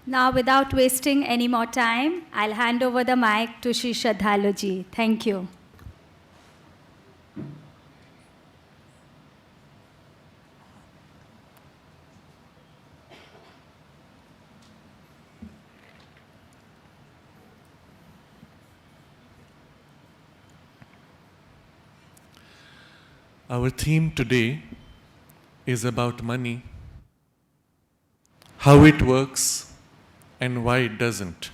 Now, without wasting any more time, I'll hand over the mic to Shri Sraddhalu ji. Thank you. Our theme today is about money, how it works and why it doesn't.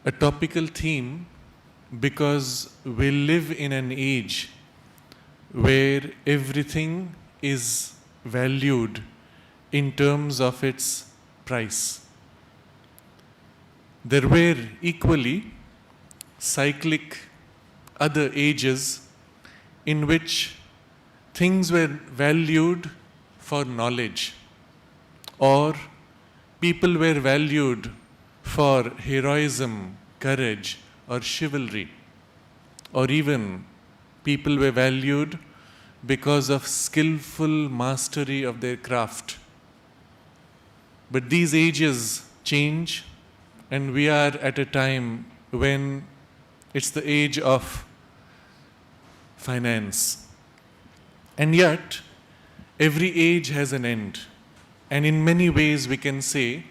A topical theme because we live in an age where everything is valued in terms of its price. There were equally cyclic other ages in which things were valued for knowledge, or people were valued for heroism, courage, or chivalry, or even people were valued because of skillful mastery of their craft. But these ages change, and we are at a time when it's the age of finance. And yet, every age has an end. And in many ways, we can say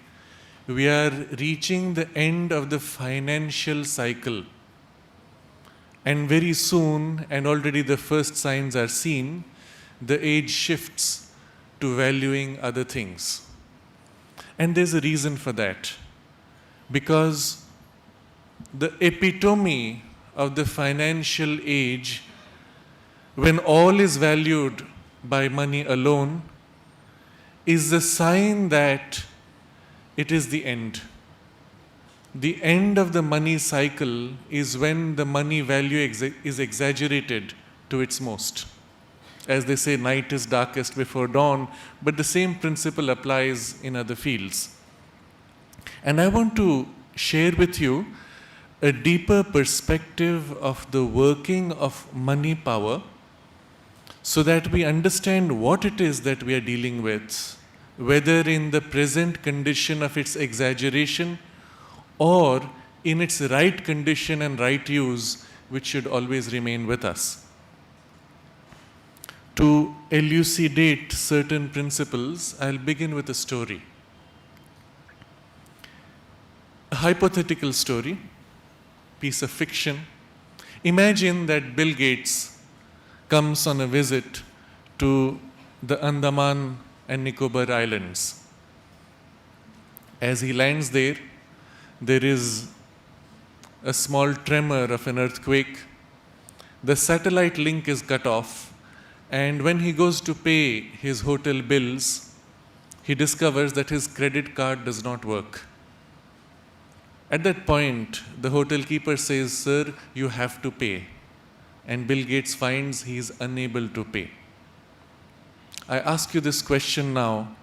we are reaching the end of the financial cycle. And very soon, and already the first signs are seen, the age shifts to valuing other things. And there's a reason for that. Because the epitome of the financial age, when all is valued by money alone, is the sign that it is the end. The end of the money cycle is when the money value is exaggerated to its most. As they say, night is darkest before dawn, but the same principle applies in other fields. And I want to share with you a deeper perspective of the working of money power, so that we understand what it is that we are dealing with, whether in the present condition of its exaggeration or in its right condition and right use, which should always remain with us. To elucidate certain principles, I'll begin with a story. A hypothetical story, piece of fiction. Imagine that Bill Gates comes on a visit to the Andaman and Nicobar Islands. As he lands there, there is a small tremor of an earthquake. The satellite link is cut off, and when he goes to pay his hotel bills, he discovers that his credit card does not work. At that point, the hotel keeper says, "Sir, you have to pay." And Bill Gates finds he is unable to pay. I ask you this question now: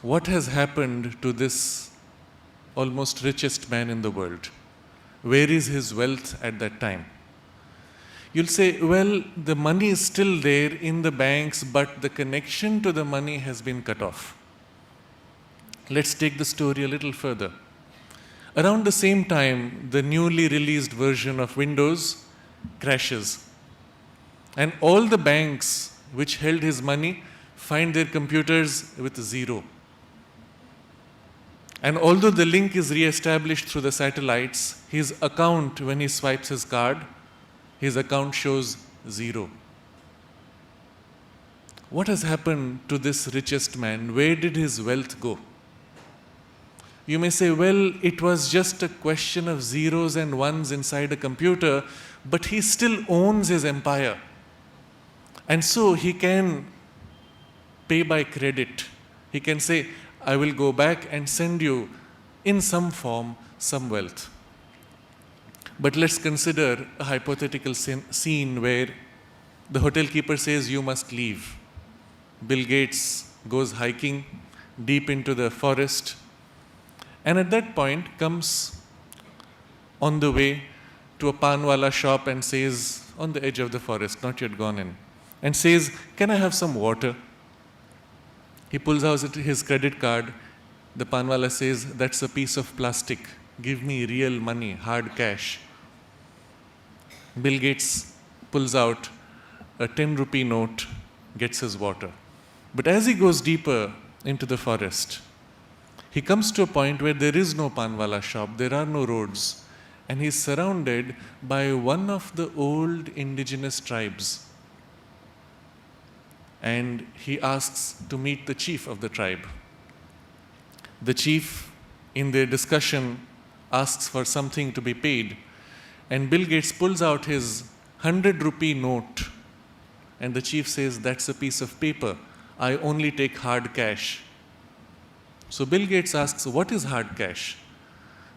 what has happened to this almost richest man in the world? Where is his wealth at that time? You'll say, well, the money is still there in the banks, but the connection to the money has been cut off. Let's take the story a little further. Around the same time, the newly released version of Windows crashes. And all the banks which held his money find their computers with zero. And although the link is re-established through the satellites, his account, when he swipes his card, his account shows zero. What has happened to this richest man? Where did his wealth go? You may say, well, it was just a question of zeros and ones inside a computer, but he still owns his empire. And so he can pay by credit. He can say, I will go back and send you in some form some wealth. But let's consider a hypothetical scene where the hotel keeper says, you must leave. Bill Gates goes hiking deep into the forest, and at that point comes on the way to a panwala shop and says, on the edge of the forest, not yet gone in, and says, can I have some water? He pulls out his credit card The panwala says, that's a piece of plastic. Give me real money, hard cash. Bill Gates pulls out a 10 rupee note, gets his water. But as he goes deeper into the forest, he comes to a point where there is no panwala shop, there are no roads, and he's surrounded by one of the old indigenous tribes. And he asks to meet the chief of the tribe. The chief, in their discussion, asks for something to be paid, and Bill Gates pulls out his 100 rupee note, and the chief says, that's a piece of paper. I only take hard cash. So Bill Gates asks, what is hard cash?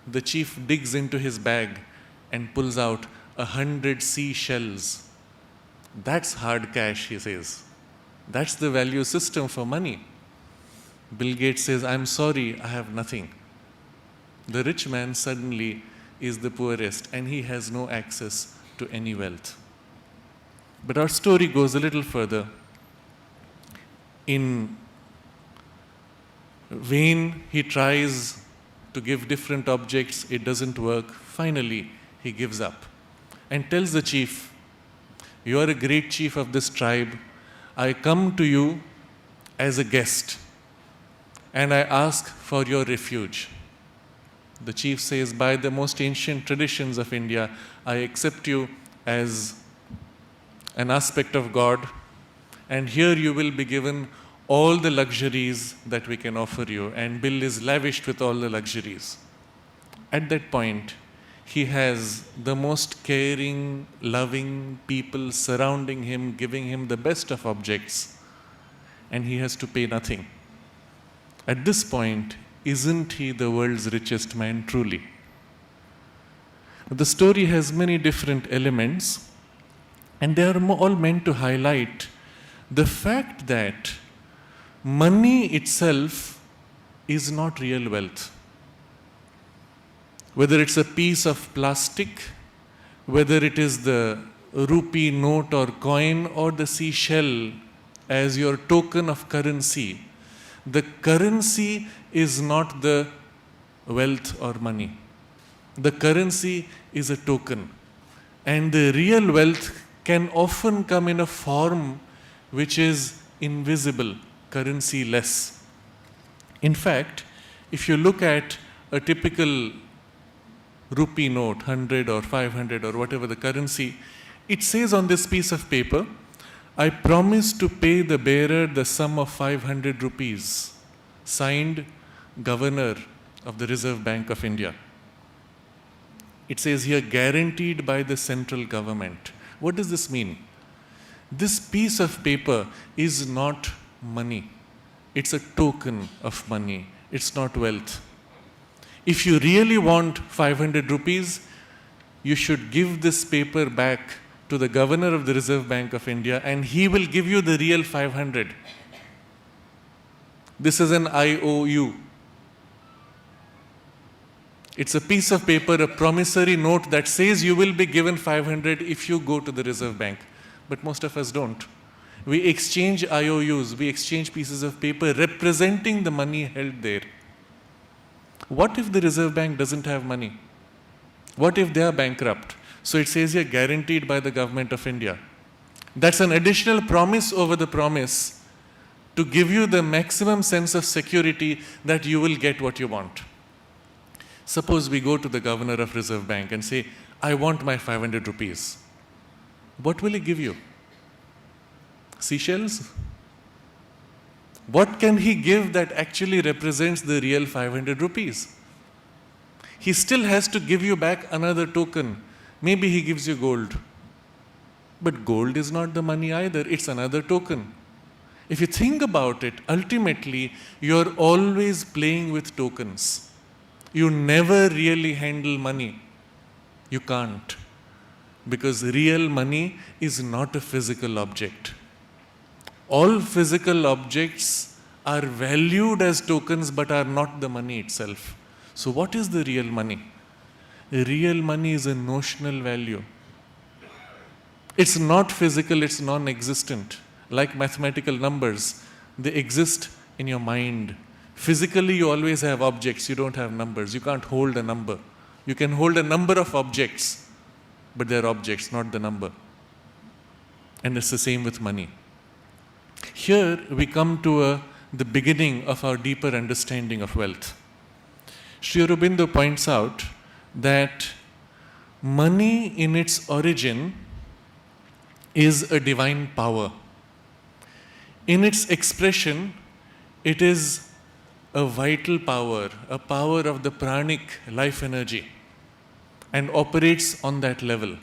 The chief digs into his bag and pulls out 100 seashells. That's hard cash, he says. That's the value system for money. Bill Gates says, I'm sorry, I have nothing. The rich man suddenly is the poorest and he has no access to any wealth. But our story goes a little further. In vain, he tries to give different objects, it doesn't work. Finally, he gives up and tells the chief, you are a great chief of this tribe. I come to you as a guest and I ask for your refuge. The chief says, by the most ancient traditions of India, I accept you as an aspect of God, and here you will be given all the luxuries that we can offer you. And Bill is lavished with all the luxuries. At that point, he has the most caring, loving people surrounding him, giving him the best of objects, and he has to pay nothing. At this point, isn't he the world's richest man truly? The story has many different elements, and they are all meant to highlight the fact that money itself is not real wealth. Whether it's a piece of plastic, whether it is the rupee note or coin or the seashell as your token of currency, the currency is not the wealth or money. The currency is a token. And the real wealth can often come in a form which is invisible, currency-less. In fact, if you look at a typical rupee note, 100 or 500 or whatever the currency, it says on this piece of paper, I promise to pay the bearer the sum of 500 rupees, signed Governor of the Reserve Bank of India. It says here, guaranteed by the central government. What does this mean? This piece of paper is not money. It's a token of money. It's not wealth. If you really want 500 rupees, you should give this paper back to the Governor of the Reserve Bank of India and he will give you the real 500. This is an IOU. It's a piece of paper, a promissory note that says you will be given 500 if you go to the Reserve Bank. But most of us don't. We exchange IOUs, we exchange pieces of paper representing the money held there. What if the Reserve Bank doesn't have money? What if they are bankrupt? So it says here, guaranteed by the government of India. That's an additional promise over the promise to give you the maximum sense of security that you will get what you want. Suppose we go to the Governor of Reserve Bank and say, I want my 500 rupees. What will he give you? Seashells? What can he give that actually represents the real 500 rupees? He still has to give you back another token. Maybe he gives you gold. But gold is not the money either, it's another token. If you think about it, ultimately, you're always playing with tokens. You never really handle money. You can't. Because real money is not a physical object. All physical objects are valued as tokens but are not the money itself. So what is the real money? Real money is a notional value. It's not physical, it's non-existent. Like mathematical numbers, they exist in your mind. Physically, you always have objects, you don't have numbers. You can't hold a number. You can hold a number of objects, but they're objects, not the number. And it's the same with money. Here we come to the beginning of our deeper understanding of wealth. Sri Aurobindo points out that money in its origin is a divine power. In its expression, it is a vital power, a power of the pranic life energy, and operates on that level.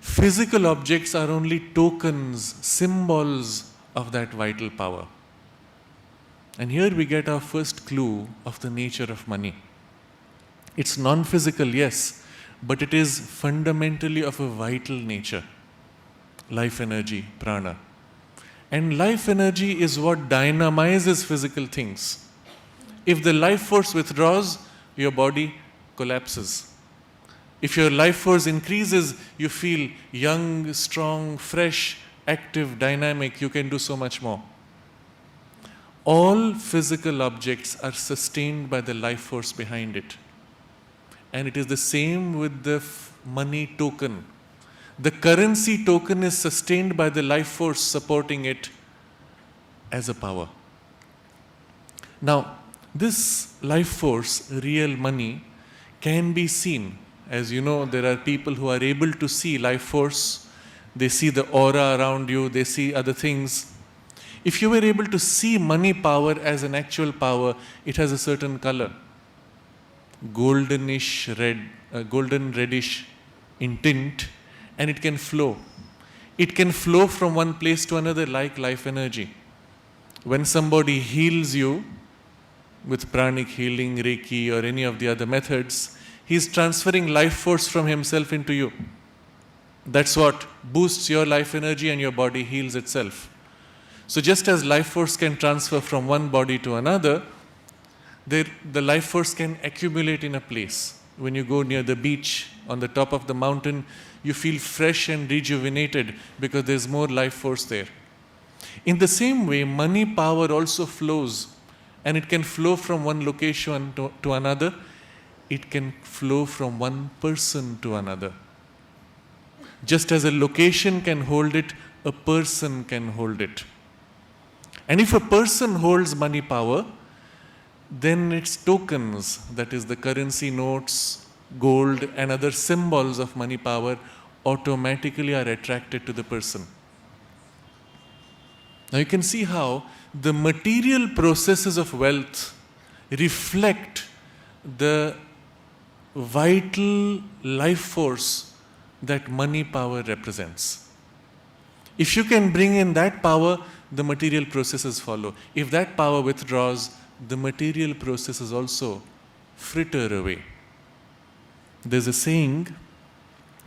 Physical objects are only tokens, symbols of that vital power. And here we get our first clue of the nature of money. It's non-physical, yes, but it is fundamentally of a vital nature. Life energy, prana. And life energy is what dynamizes physical things. If the life force withdraws, your body collapses. If your life force increases, you feel young, strong, fresh, active, dynamic. You can do so much more. All physical objects are sustained by the life force behind it. And it is the same with the money token. The currency token is sustained by the life force supporting it as a power. Now, this life force, real money, can be seen. As you know, there are people who are able to see life force. They see the aura around you, they see other things. If you were able to see money power as an actual power, it has a certain color. Goldenish red, golden reddish in tint, and it can flow. It can flow from one place to another like life energy. When somebody heals you with pranic healing, Reiki, or any of the other methods, he's transferring life force from himself into you. That's what boosts your life energy and your body heals itself. So just as life force can transfer from one body to another, the life force can accumulate in a place. When you go near the beach, on the top of the mountain, you feel fresh and rejuvenated because there's more life force there. In the same way, money power also flows, and it can flow from one location to another. It can flow from one person to another. Just as a location can hold it, a person can hold it. And if a person holds money power, then its tokens, that is the currency notes, gold, and other symbols of money power, automatically are attracted to the person. Now you can see how the material processes of wealth reflect the vital life force that money power represents. If you can bring in that power, the material processes follow. If that power withdraws, the material processes also fritter away. There's a saying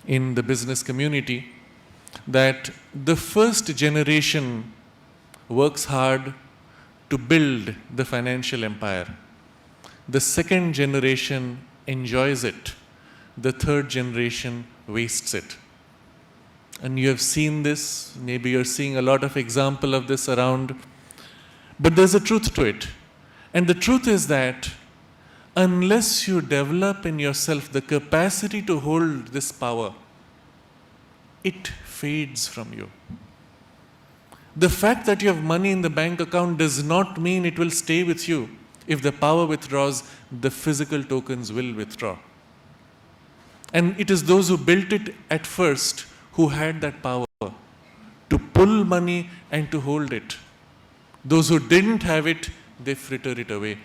in the business community that the first generation works hard to build the financial empire. The second generation enjoys it. The third generation wastes it. And you have seen this, maybe you're seeing a lot of example of this around, but there's a truth to it. And the truth is that unless you develop in yourself the capacity to hold this power, it fades from you. The fact that you have money in the bank account does not mean it will stay with you. If the power withdraws, the physical tokens will withdraw. And it is those who built it at first who had that power to pull money and to hold it. Those who didn't have it, they fritter it away.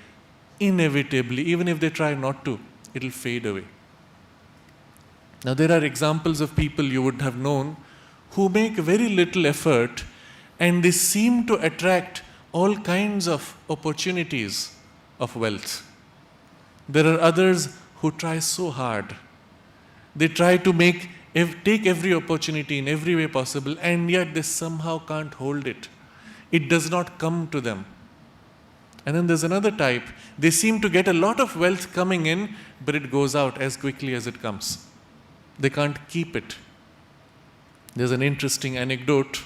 Inevitably, even if they try not to, it will fade away. Now there are examples of people you would have known who make very little effort and they seem to attract all kinds of opportunities of wealth. There are others who try so hard. They try to take every opportunity in every way possible, and yet they somehow can't hold it. It does not come to them. And then there's another type. They seem to get a lot of wealth coming in, but it goes out as quickly as it comes. They can't keep it. There's an interesting anecdote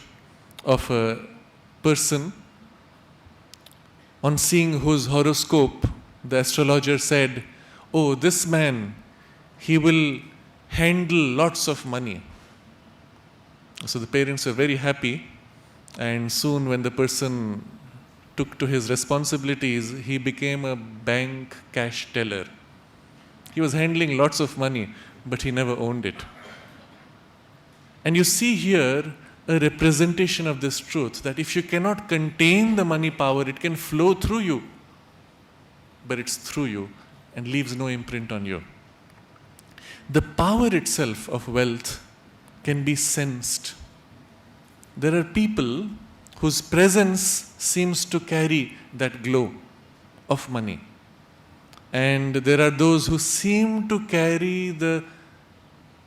of a person On seeing whose horoscope, the astrologer said, "Oh, this man, he will handle lots of money." So the parents were very happy, and soon when the person took to his responsibilities, he became a bank cash teller. He was handling lots of money, but he never owned it. And you see here a representation of this truth, that if you cannot contain the money power, it can flow through you, but it's through you and leaves no imprint on you. The power itself of wealth can be sensed. There are people whose presence seems to carry that glow of money. And there are those who seem to carry the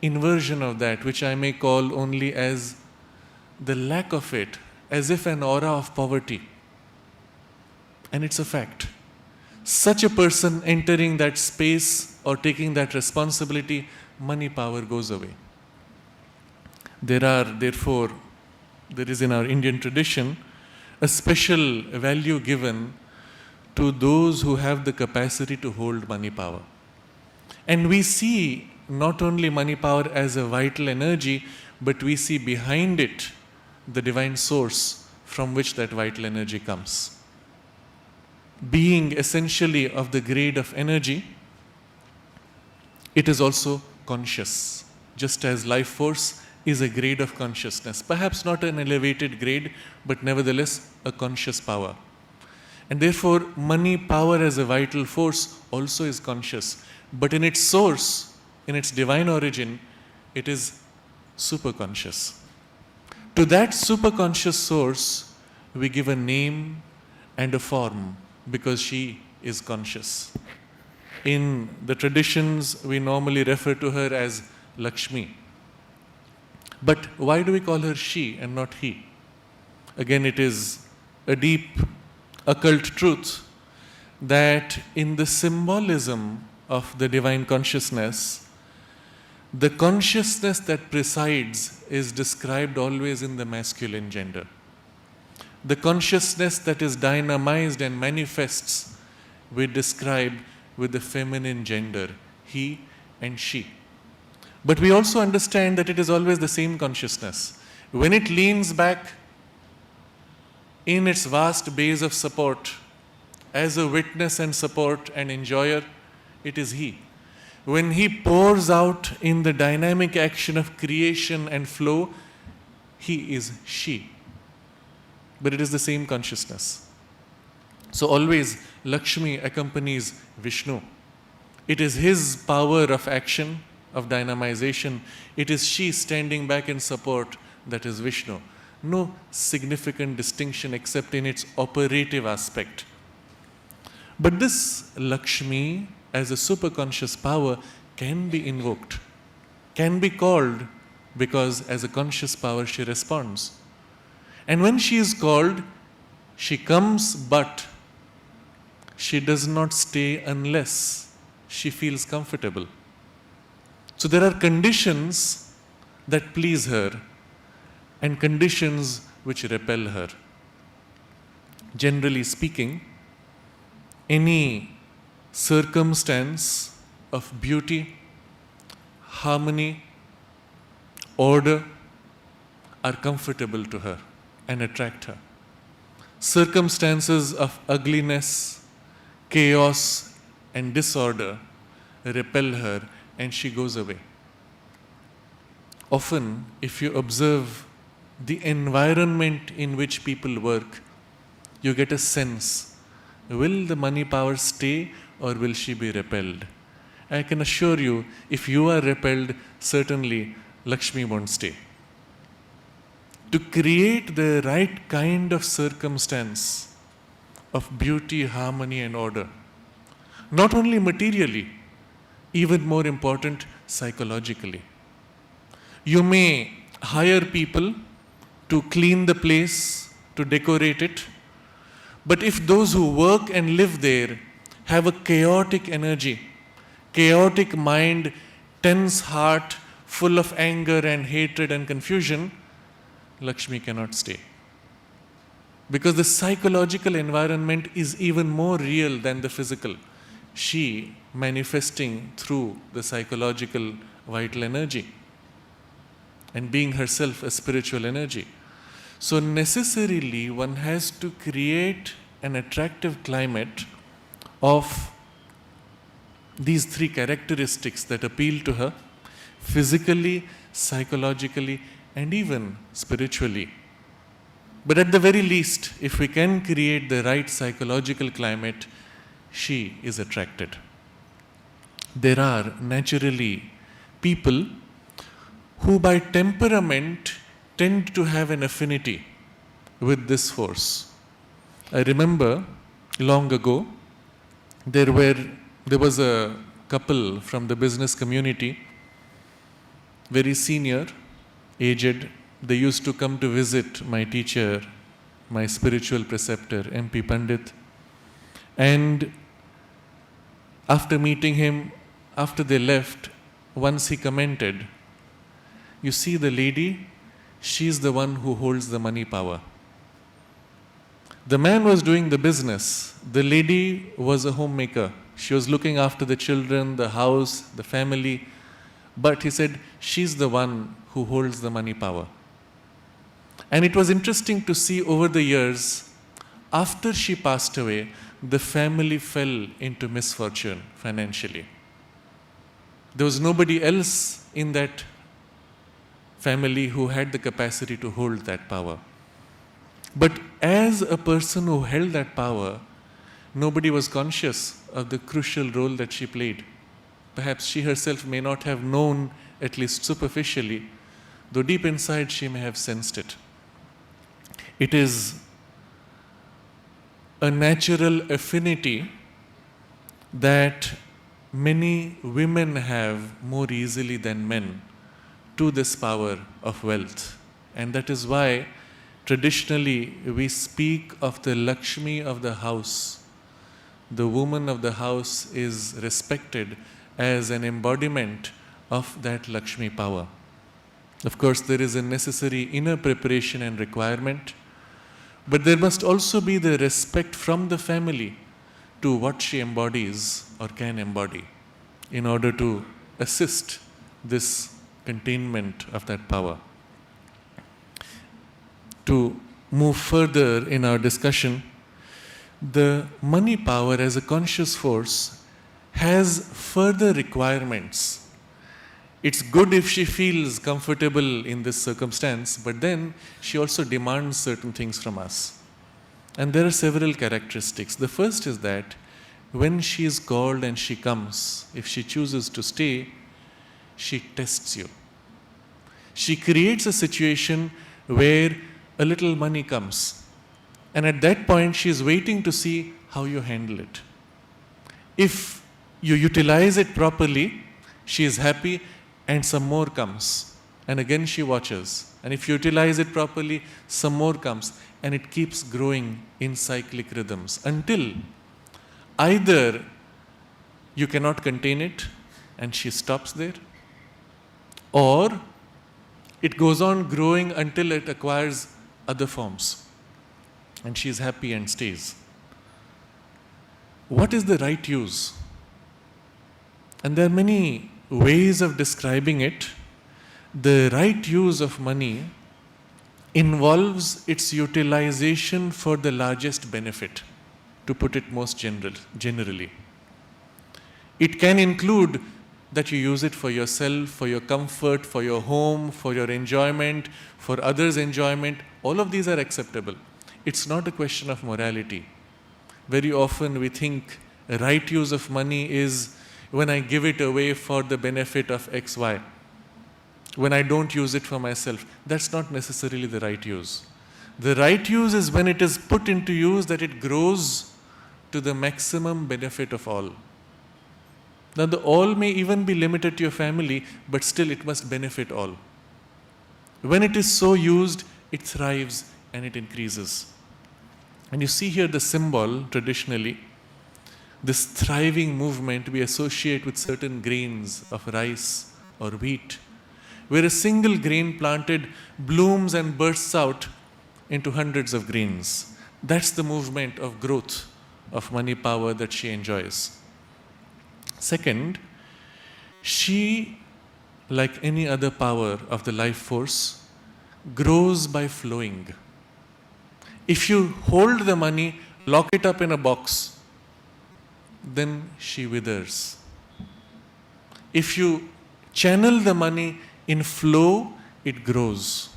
inversion of that, which I may call only as the lack of it, as if an aura of poverty. And it's a fact. Such a person entering that space or taking that responsibility, money power goes away. Therefore, there is in our Indian tradition a special value given to those who have the capacity to hold money power. And we see not only money power as a vital energy, but we see behind it the divine source from which that vital energy comes. Being essentially of the grade of energy, it is also conscious, just as life force is a grade of consciousness. Perhaps not an elevated grade, but nevertheless a conscious power. And therefore, money power as a vital force also is conscious. But in its source, in its divine origin, it is superconscious. To that superconscious source, we give a name and a form because she is conscious. In the traditions, we normally refer to her as Lakshmi. But why do we call her she and not he? Again, it is a deep occult truth that in the symbolism of the divine consciousness, the consciousness that presides is described always in the masculine gender. The consciousness that is dynamized and manifests, we describe with the feminine gender, he and she. But we also understand that it is always the same consciousness. When it leans back in its vast base of support, as a witness and support and enjoyer, it is he. When he pours out in the dynamic action of creation and flow, he is she. But it is the same consciousness. So always Lakshmi accompanies Vishnu. It is his power of action, of dynamization. It is she standing back in support that is Vishnu. No significant distinction except in its operative aspect. But this Lakshmi as a superconscious power can be invoked, can be called, because as a conscious power she responds. And when she is called, she comes, but she does not stay unless she feels comfortable. So there are conditions that please her and conditions which repel her. Generally speaking, any circumstance of beauty, harmony, order are comfortable to her and attract her. Circumstances of ugliness, chaos, and disorder repel her and she goes away. Often, if you observe the environment in which people work, you get a sense, will the money power stay or will she be repelled? I can assure you, if you are repelled, certainly Lakshmi won't stay. To create the right kind of circumstance of beauty, harmony, and order, not only materially, even more important, psychologically. You may hire people to clean the place, to decorate it, but if those who work and live there have a chaotic energy, chaotic mind, tense heart, full of anger and hatred and confusion, Lakshmi cannot stay. because the psychological environment is even more real than the physical. She manifesting through the psychological vital energy and being herself a spiritual energy. So necessarily one has to create an attractive climate of these three characteristics that appeal to her physically, psychologically, and even spiritually. But at the very least, if we can create the right psychological climate, she is attracted. There are naturally people who by temperament tend to have an affinity with this force. I remember long ago, there was a couple from the business community, very senior, aged. They used to come to visit my teacher, my spiritual preceptor, MP Pandit. And after meeting him, after they left, once he commented, "You see the lady, she's the one who holds the money power." The man was doing the business. The lady was a homemaker. She was looking after the children, the house, the family. But he said, she's the one who holds the money power. And it was interesting to see over the years, after she passed away, the family fell into misfortune financially. There was nobody else in that family who had the capacity to hold that power. But as a person who held that power, nobody was conscious of the crucial role that she played. Perhaps she herself may not have known, at least superficially, though deep inside she may have sensed it. It is a natural affinity that many women have more easily than men to this power of wealth. And that is why traditionally we speak of the Lakshmi of the house. The woman of the house is respected as an embodiment of that Lakshmi power. Of course, there is a necessary inner preparation and requirement, but there must also be the respect from the family to what she embodies or can embody in order to assist this containment of that power. To move further in our discussion, the money power as a conscious force has further requirements. It's good if she feels comfortable in this circumstance, but then she also demands certain things from us. And there are several characteristics. The first is that when she is called and she comes, if she chooses to stay, she tests you. She creates a situation where a little money comes. And at that point, she is waiting to see how you handle it. If you utilize it properly, she is happy and some more comes. And again she watches. And if you utilize it properly, some more comes. And it keeps growing in cyclic rhythms until either you cannot contain it and she stops there, or it goes on growing until it acquires other forms and she is happy and stays. What is the right use? And there are many ways of describing it. The right use of money involves its utilization for the largest benefit, to put it most generally. It can include that you use it for yourself, for your comfort, for your home, for your enjoyment, for others' enjoyment. All of these are acceptable. It's not a question of morality. Very often we think a right use of money is when I give it away for the benefit of X, Y. When I don't use it for myself. That's not necessarily the right use. The right use is when it is put into use that it grows to the maximum benefit of all. Now the all may even be limited to your family, but still it must benefit all. When it is so used, it thrives and it increases. And you see here the symbol traditionally, this thriving movement we associate with certain grains of rice or wheat, where a single grain planted blooms and bursts out into hundreds of grains. That's the movement of growth of money power that she enjoys. Second, she, like any other power of the life force, grows by flowing. If you hold the money, lock it up in a box, then she withers. If you channel the money in flow, it grows.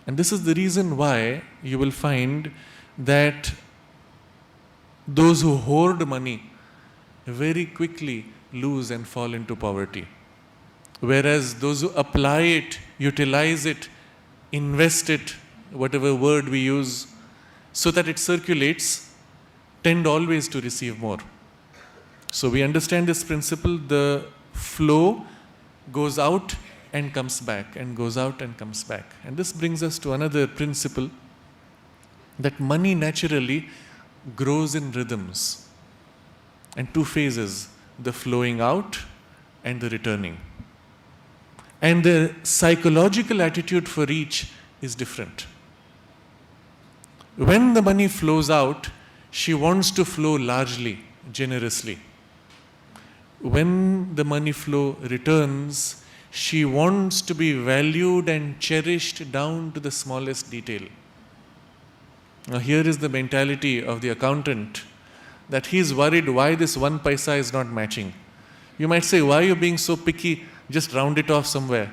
And this is the reason why you will find that those who hoard money very quickly lose and fall into poverty. Whereas those who apply it, utilize it, invest it, whatever word we use, so that it circulates, tend always to receive more. So we understand this principle, the flow goes out and comes back, and goes out and comes back. And this brings us to another principle, that money naturally grows in rhythms and two phases, the flowing out and the returning. And the psychological attitude for each is different. When the money flows out, she wants to flow largely, generously. When the money flow returns, she wants to be valued and cherished down to the smallest detail. Now here is the mentality of the accountant, that he is worried why this 1 paisa is not matching. You might say, why are you being so picky? Just round it off somewhere.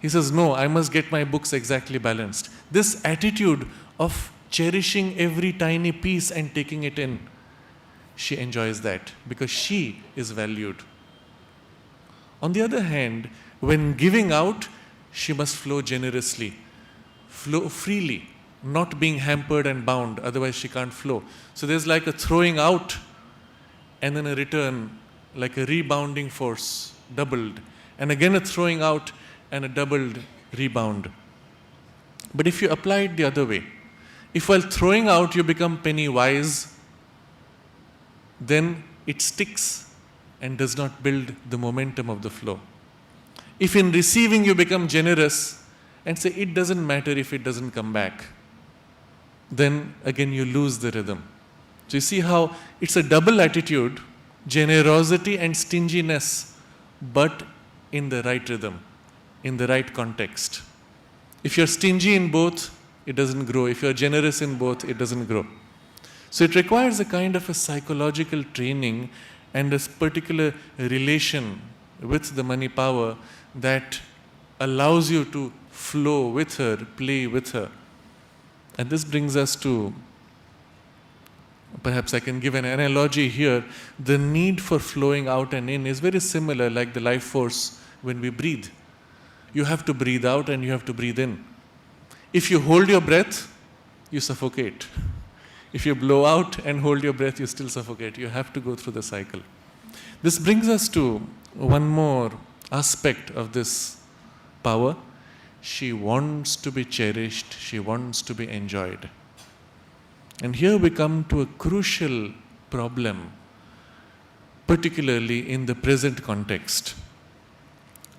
He says, no, I must get my books exactly balanced. This attitude of cherishing every tiny piece and taking it in, she enjoys that because she is valued. On the other hand, when giving out, she must flow generously, flow freely, not being hampered and bound, otherwise she can't flow. So there's like a throwing out and then a return, like a rebounding force, doubled, and again a throwing out and a doubled rebound. But if you apply it the other way, if while throwing out you become penny wise, then it sticks and does not build the momentum of the flow. If in receiving you become generous and say it doesn't matter if it doesn't come back, then again you lose the rhythm. So you see how it's a double attitude, generosity and stinginess, but in the right rhythm, in the right context. If you're stingy in both, it doesn't grow. If you're generous in both, it doesn't grow. So it requires a kind of a psychological training and a particular relation with the money power that allows you to flow with her, play with her. And this brings us to, perhaps I can give an analogy here. The need for flowing out and in is very similar like the life force when we breathe. You have to breathe out and you have to breathe in. If you hold your breath, you suffocate. If you blow out and hold your breath, you still suffocate. You have to go through the cycle. This brings us to one more aspect of this power. She wants to be cherished. She wants to be enjoyed. And here we come to a crucial problem, particularly in the present context.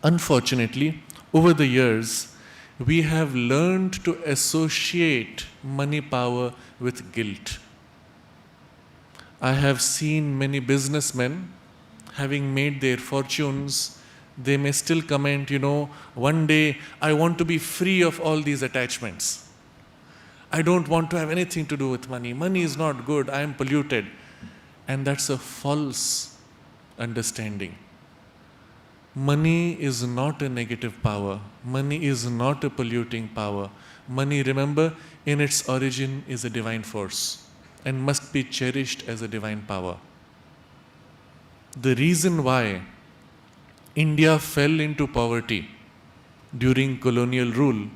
Unfortunately, over the years, we have learned to associate money power with guilt. I have seen many businessmen, having made their fortunes, they may still comment, one day I want to be free of all these attachments. I don't want to have anything to do with money. Money is not good. I am polluted. And that's a false understanding. Money is not a negative power. Money is not a polluting power. Money, remember, in its origin is a divine force and must be cherished as a divine power. The reason why India fell into poverty during colonial rule,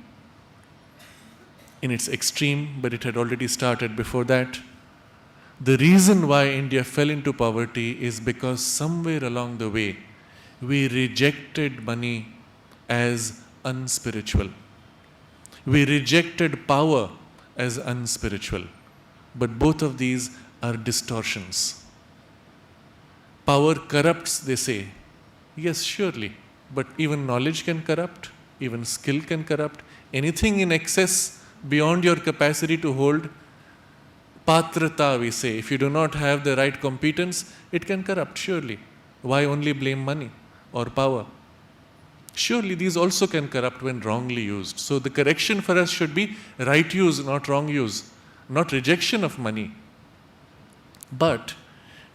in its extreme, but it had already started before that. The reason why India fell into poverty is because somewhere along the way, we rejected money as unspiritual. We rejected power as unspiritual. But both of these are distortions. Power corrupts, they say. Yes, surely. But even knowledge can corrupt, even skill can corrupt. Anything in excess beyond your capacity to hold Patrata, we say. If you do not have the right competence, it can corrupt, surely. Why only blame money or power? Surely these also can corrupt when wrongly used. So the correction for us should be right use, not wrong use, not rejection of money. But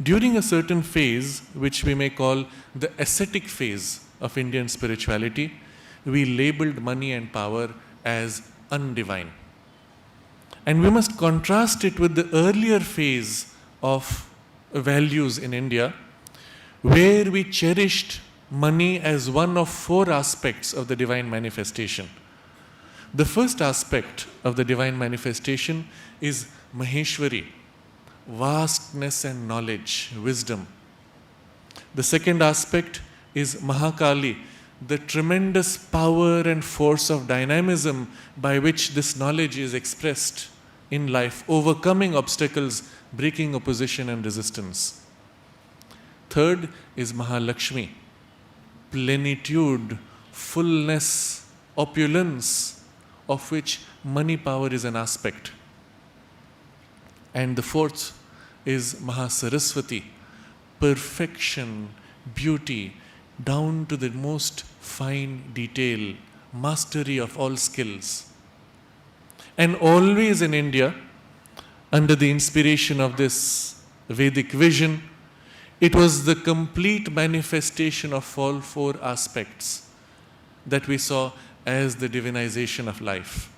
during a certain phase, which we may call the ascetic phase of Indian spirituality, we labeled money and power as undivine. And we must contrast it with the earlier phase of values in India, where we cherished money as one of 4 aspects of the divine manifestation. The first aspect of the divine manifestation is Maheshwari, vastness and knowledge, wisdom. The second aspect is Mahakali, the tremendous power and force of dynamism by which this knowledge is expressed in life, overcoming obstacles, breaking opposition and resistance. Third is Mahalaxmi, plenitude, fullness, opulence, of which money power is an aspect. And the fourth is Mahasaraswati, perfection, beauty, down to the most fine detail, mastery of all skills. And always in India, under the inspiration of this Vedic vision, it was the complete manifestation of all 4 aspects that we saw as the divinization of life.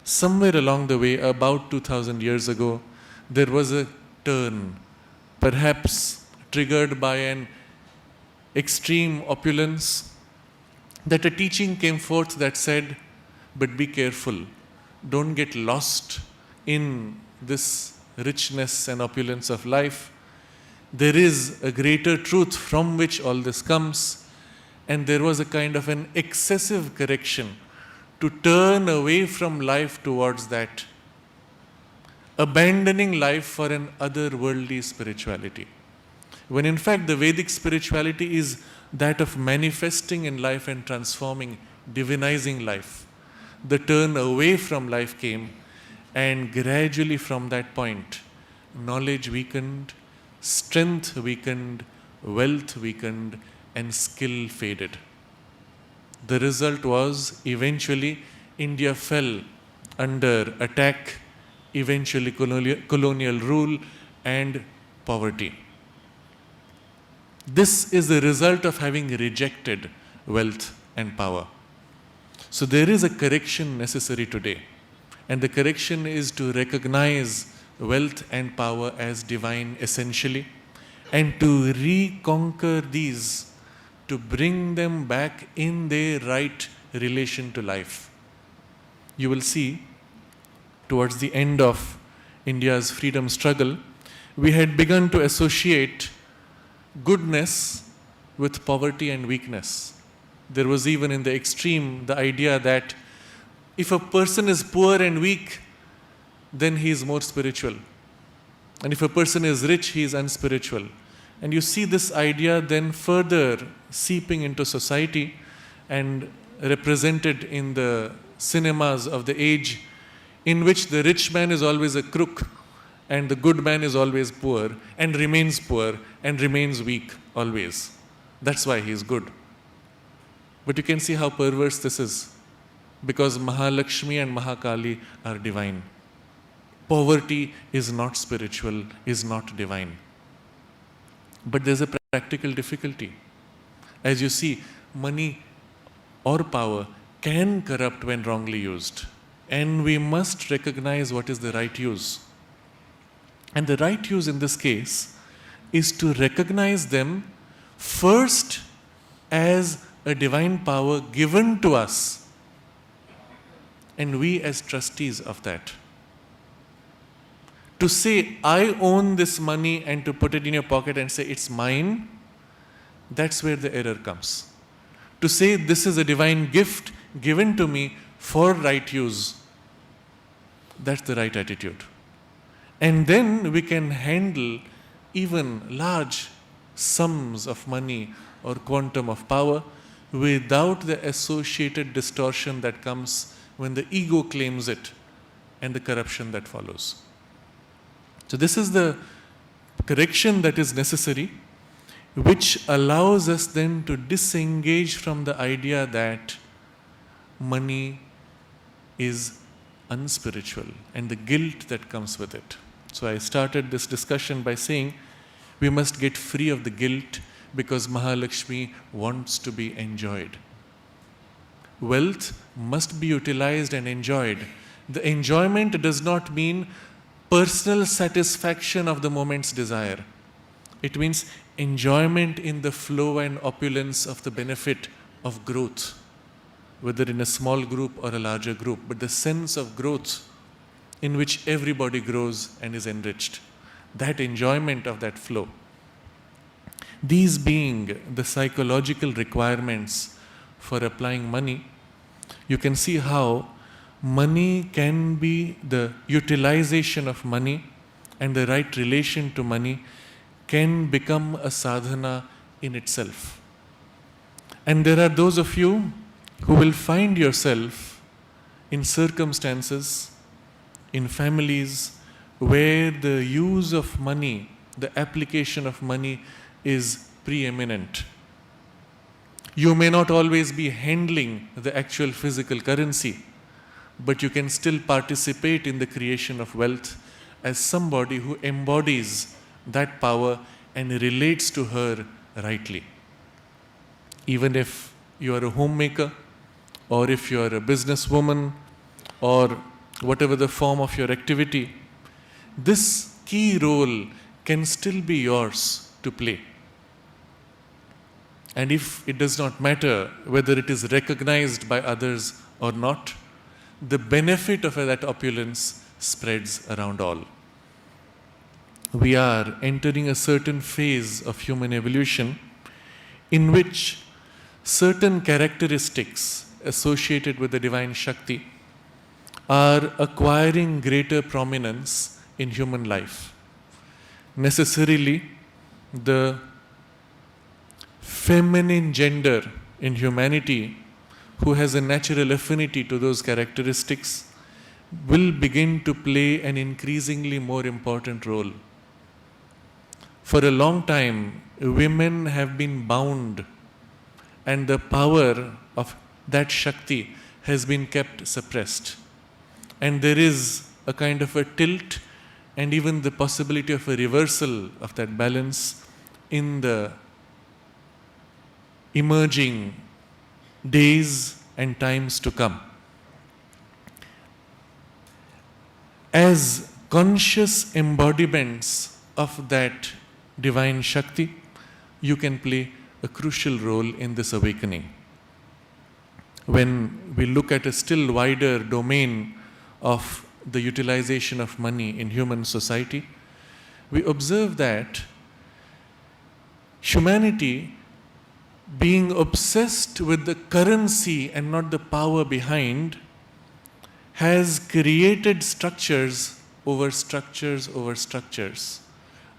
Somewhere along the way, about 2000 years ago, there was a turn, perhaps triggered by an extreme opulence, that a teaching came forth that said, but be careful, don't get lost in this richness and opulence of life. There is a greater truth from which all this comes, and there was a kind of an excessive correction to turn away from life towards that, abandoning life for an otherworldly spirituality. When in fact the Vedic spirituality is that of manifesting in life and transforming, divinizing life. The turn away from life came, and gradually from that point, knowledge weakened, strength weakened, wealth weakened, and skill faded. The result was eventually India fell under attack, eventually colonial rule and poverty. This is the result of having rejected wealth and power. So there is a correction necessary today. And the correction is to recognize wealth and power as divine essentially, and to reconquer these, to bring them back in their right relation to life. You will see, towards the end of India's freedom struggle, we had begun to associate goodness with poverty and weakness. There was even in the extreme the idea that if a person is poor and weak, then he is more spiritual. And if a person is rich, he is unspiritual. And you see this idea then further seeping into society and represented in the cinemas of the age, in which the rich man is always a crook and the good man is always poor and remains weak always. That's why he is good. But you can see how perverse this is, because Mahalaxmi and Mahakali are divine. Poverty is not spiritual, is not divine. But there's a practical difficulty. As you see, money or power can corrupt when wrongly used. And we must recognize what is the right use. And the right use in this case is to recognize them first as a divine power given to us, and we as trustees of that. To say, I own this money, and to put it in your pocket and say, it's mine, that's where the error comes. To say, this is a divine gift given to me for right use, that's the right attitude. And then we can handle even large sums of money or quantum of power without the associated distortion that comes when the ego claims it and the corruption that follows. So this is the correction that is necessary, which allows us then to disengage from the idea that money is unspiritual and the guilt that comes with it. So I started this discussion by saying we must get free of the guilt because Mahalaxmi wants to be enjoyed. Wealth must be utilized and enjoyed. The enjoyment does not mean personal satisfaction of the moment's desire. It means enjoyment in the flow and opulence of the benefit of growth, whether in a small group or a larger group, but the sense of growth in which everybody grows and is enriched. That enjoyment of that flow. These being the psychological requirements for applying money, you can see how money can be, the utilization of money and the right relation to money can become a sadhana in itself. And there are those of you who will find yourself in circumstances, in families where the use of money, the application of money is preeminent. You may not always be handling the actual physical currency, but you can still participate in the creation of wealth as somebody who embodies that power and relates to her rightly. Even if you are a homemaker, or if you are a businesswoman, or whatever the form of your activity, this key role can still be yours to play. And if it does not matter whether it is recognized by others or not, the benefit of that opulence spreads around all. We are entering a certain phase of human evolution in which certain characteristics associated with the divine Shakti are acquiring greater prominence in human life. Necessarily, the feminine gender in humanity, who has a natural affinity to those characteristics, will begin to play an increasingly more important role. For a long time, women have been bound, and the power of that Shakti has been kept suppressed. And there is a kind of a tilt and even the possibility of a reversal of that balance in the emerging days and times to come. As conscious embodiments of that divine Shakti, you can play a crucial role in this awakening. When we look at a still wider domain of the utilization of money in human society, we observe that humanity, being obsessed with the currency and not the power behind, has created structures over structures over structures,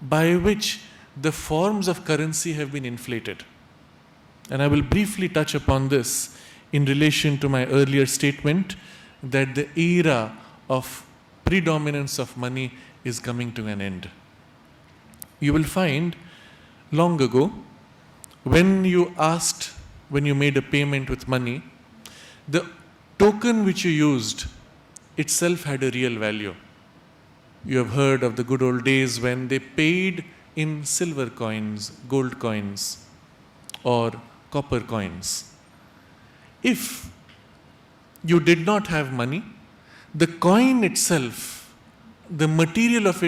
by which the forms of currency have been inflated. And I will briefly touch upon this in relation to my earlier statement that the era of predominance of money is coming to an end. You will find long ago, when you made a payment with money, the token which you used itself had a real value. You have heard of the good old days when they paid in silver coins, gold coins, or copper coins. If you did not have money, the coin itself, the material of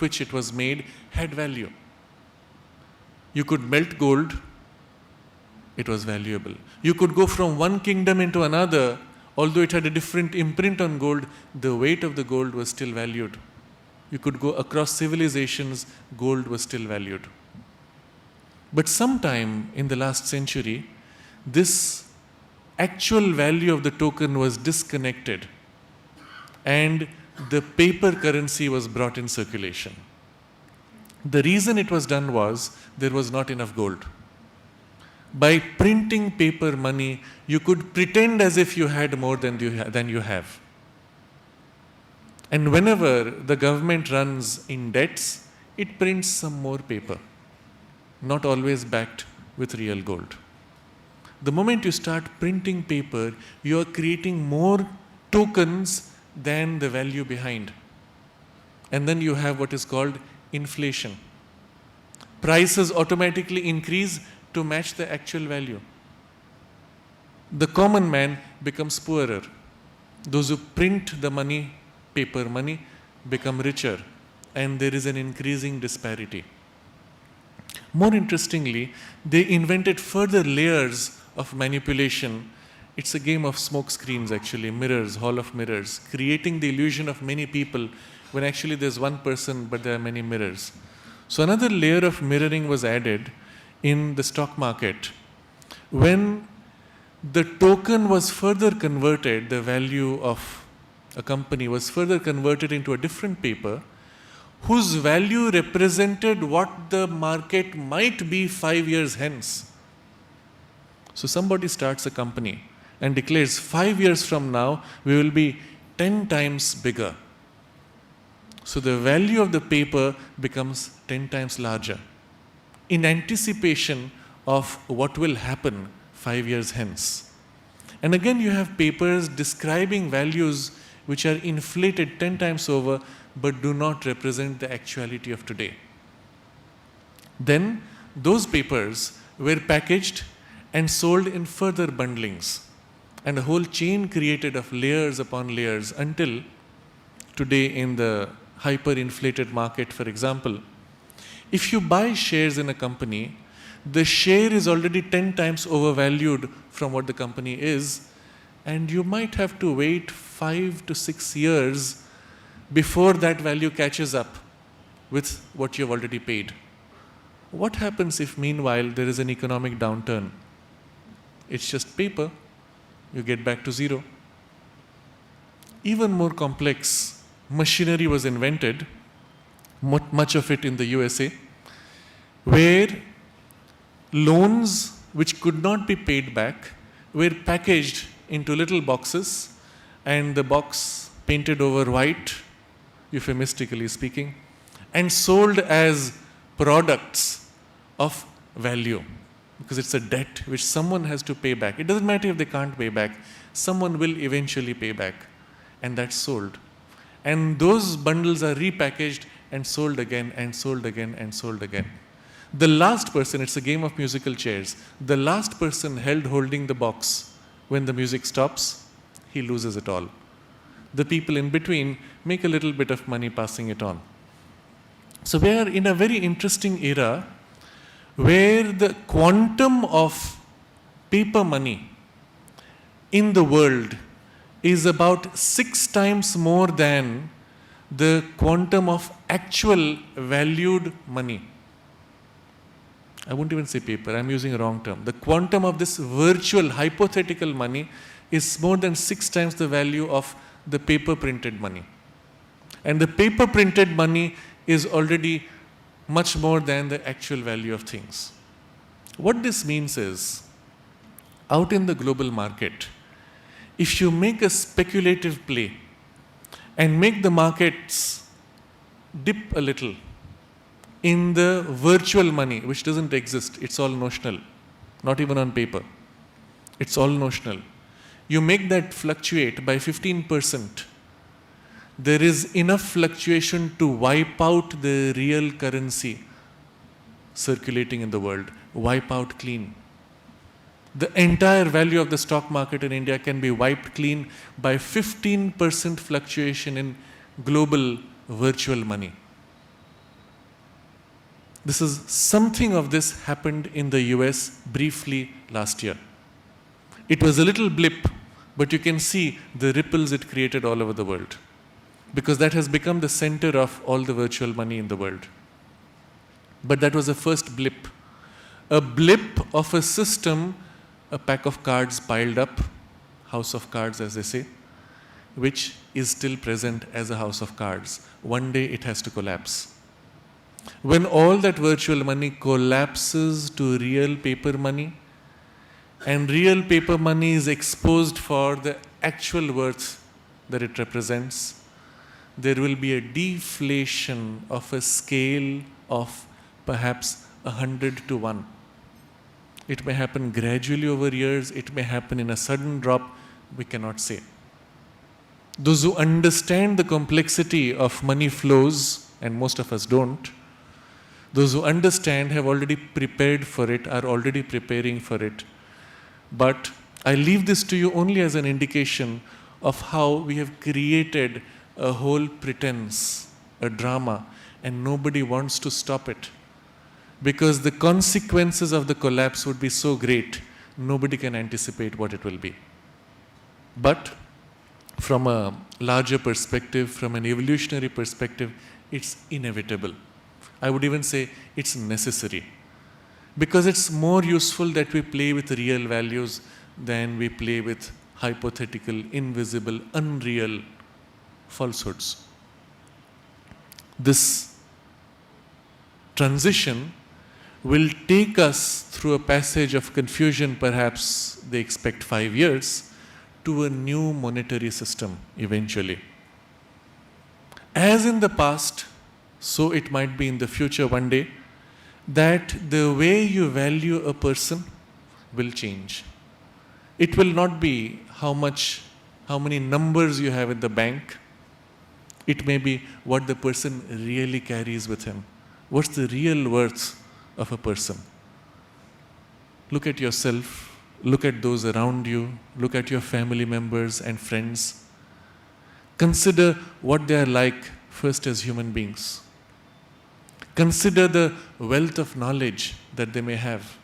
which it was made, had value. You could melt gold, it was valuable. You could go from one kingdom into another, although it had a different imprint on gold, the weight of the gold was still valued. You could go across civilizations, gold was still valued. But sometime in the last century, this actual value of the token was disconnected and the paper currency was brought in circulation. The reason it was done was there was not enough gold. By printing paper money, you could pretend as if you had more than you have. And whenever the government runs in debts, it prints some more paper, not always backed with real gold. The moment you start printing paper, you are creating more tokens than the value behind. And then you have what is called inflation. Prices automatically increase to match the actual value. The common man becomes poorer. Those who print the money, paper money, become richer, and there is an increasing disparity. More interestingly, they invented further layers of manipulation. It's a game of smoke screens, actually, mirrors, hall of mirrors, creating the illusion of many people when actually there's one person but there are many mirrors. So another layer of mirroring was added in the stock market. When the token was further converted, the value of a company was further converted into a different paper, whose value represented what the market might be 5 years hence. So somebody starts a company and declares 5 years from now we will be 10 times bigger. So the value of the paper becomes 10 times larger in anticipation of what will happen 5 years hence. And again you have papers describing values which are inflated 10 times over but do not represent the actuality of today. Then those papers were packaged and sold in further bundlings, and a whole chain created of layers upon layers until today in the hyperinflated market, for example, if you buy shares in a company, the share is already 10 times overvalued from what the company is, and you might have to wait 5 to 6 years before that value catches up with what you've already paid. What happens if meanwhile there is an economic downturn? It's just paper, you get back to zero. Even more complex machinery was invented, much of it in the USA, where loans which could not be paid back were packaged into little boxes, and the box painted over white, euphemistically speaking, and sold as products of value, because it's a debt which someone has to pay back. It doesn't matter if they can't pay back, someone will eventually pay back, and that's sold. And those bundles are repackaged and sold again and sold again and sold again. The last person, it's a game of musical chairs, the last person holding the box, when the music stops, he loses it all. The people in between make a little bit of money passing it on. So we are in a very interesting era where the quantum of paper money in the world is about 6 times more than the quantum of actual valued money. I won't even say paper, I'm using a wrong term. The quantum of this virtual, hypothetical money is more than 6 times the value of the paper printed money. And the paper printed money is already much more than the actual value of things. What this means is, out in the global market, if you make a speculative play and make the markets dip a little in the virtual money, which doesn't exist, it's all notional, not even on paper, it's all notional. You make that fluctuate by 15%, there is enough fluctuation to wipe out the real currency circulating in the world, wipe out clean. The entire value of the stock market in India can be wiped clean by 15% fluctuation in global virtual money. Something of this happened in the US briefly last year. It was a little blip, but you can see the ripples it created all over the world, because that has become the center of all the virtual money in the world. But that was a first blip. A blip of a system, a pack of cards piled up, house of cards as they say, which is still present as a house of cards. One day it has to collapse. When all that virtual money collapses to real paper money, and real paper money is exposed for the actual worth that it represents, there will be a deflation of a scale of perhaps 100 to 1. It may happen gradually over years, it may happen in a sudden drop, we cannot say. Those who understand the complexity of money flows, and most of us don't, those who understand have already prepared for it, are already preparing for it. But I leave this to you only as an indication of how we have created a whole pretense, a drama, and nobody wants to stop it. Because the consequences of the collapse would be so great, nobody can anticipate what it will be. But from a larger perspective, from an evolutionary perspective, it's inevitable. I would even say it's necessary. Because it's more useful that we play with real values than we play with hypothetical, invisible, unreal falsehoods. This transition will take us through a passage of confusion, perhaps they expect 5 years, to a new monetary system eventually. As in the past, so it might be in the future one day, that the way you value a person will change. It will not be how many numbers you have in the bank. It may be what the person really carries with him. What's the real worth of a person? Look at yourself, look at those around you, look at your family members and friends. Consider what they are like first as human beings. Consider the wealth of knowledge that they may have,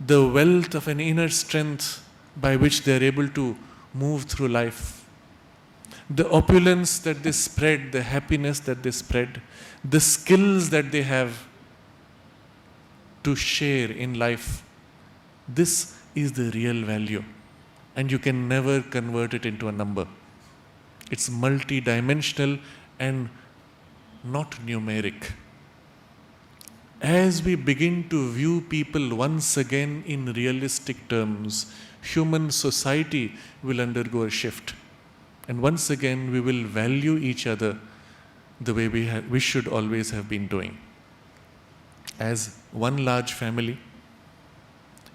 the wealth of an inner strength by which they are able to move through life, the opulence that they spread, the happiness that they spread, the skills that they have to share in life. This is the real value, and you can never convert it into a number. It's multi-dimensional and not numeric. As we begin to view people once again in realistic terms, human society will undergo a shift. And once again, we will value each other the way we should always have been doing. As one large family,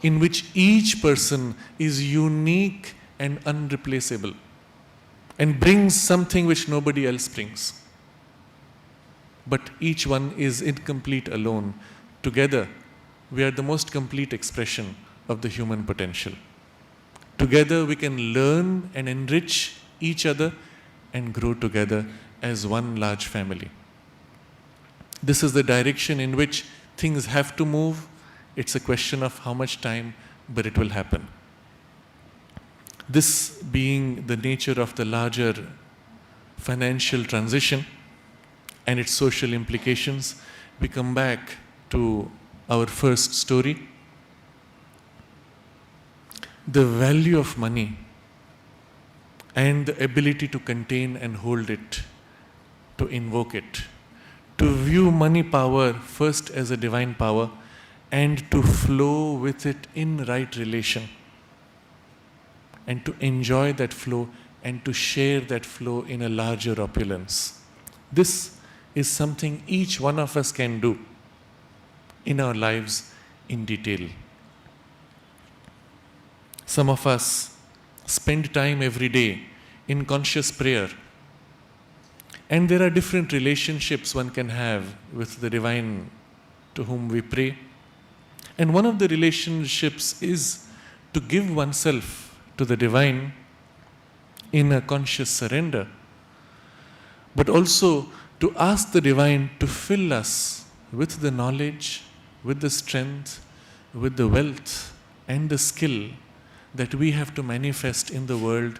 in which each person is unique and unreplaceable and brings something which nobody else brings. But each one is incomplete alone. Together, we are the most complete expression of the human potential. Together, we can learn and enrich each other and grow together as one large family. This is the direction in which things have to move. It's a question of how much time, but it will happen. This being the nature of the larger financial transition and its social implications, we come back to our first story. The value of money and the ability to contain and hold it, to invoke it, to view money power first as a divine power and to flow with it in right relation, and to enjoy that flow and to share that flow in a larger opulence. This is something each one of us can do in our lives in detail. Some of us spend time every day in conscious prayer, and there are different relationships one can have with the divine to whom we pray. And one of the relationships is to give oneself to the divine in a conscious surrender, but also to ask the divine to fill us with the knowledge, with the strength, with the wealth and the skill that we have to manifest in the world